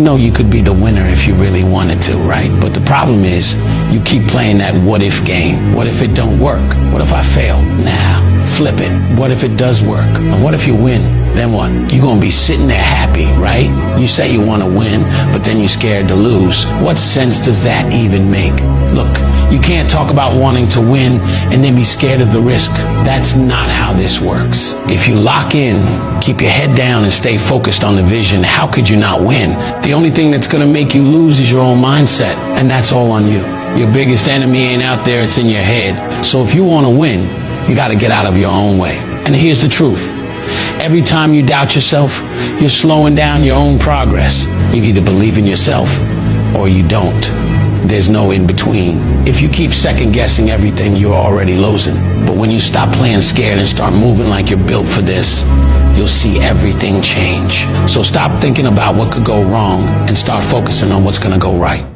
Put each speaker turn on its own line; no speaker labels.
know you could be the winner if you really wanted to, right? But the problem is you keep playing that what if game. What if it don't work? What if I fail? Nah, flip it. What if it does work? And what if you win? Then what? You're gonna be sitting there happy, right? You say you want to win, but then you're scared to lose. What sense does that even make? Look, you can't talk about wanting to win and then be scared of the risk. That's not how this works. If you lock in, keep your head down and stay focused on the vision, how could you not win? The only thing that's gonna make you lose is your own mindset, and that's all on you. Your biggest enemy ain't out there, it's in your head. So if you wanna win, you gotta get out of your own way. And here's the truth. Every time you doubt yourself, you're slowing down your own progress. You either believe in yourself or you don't. There's no in between. If you keep second guessing everything, you're already losing. But when you stop playing scared and start moving like you're built for this, you'll see everything change. So stop thinking about what could go wrong and start focusing on what's gonna go right.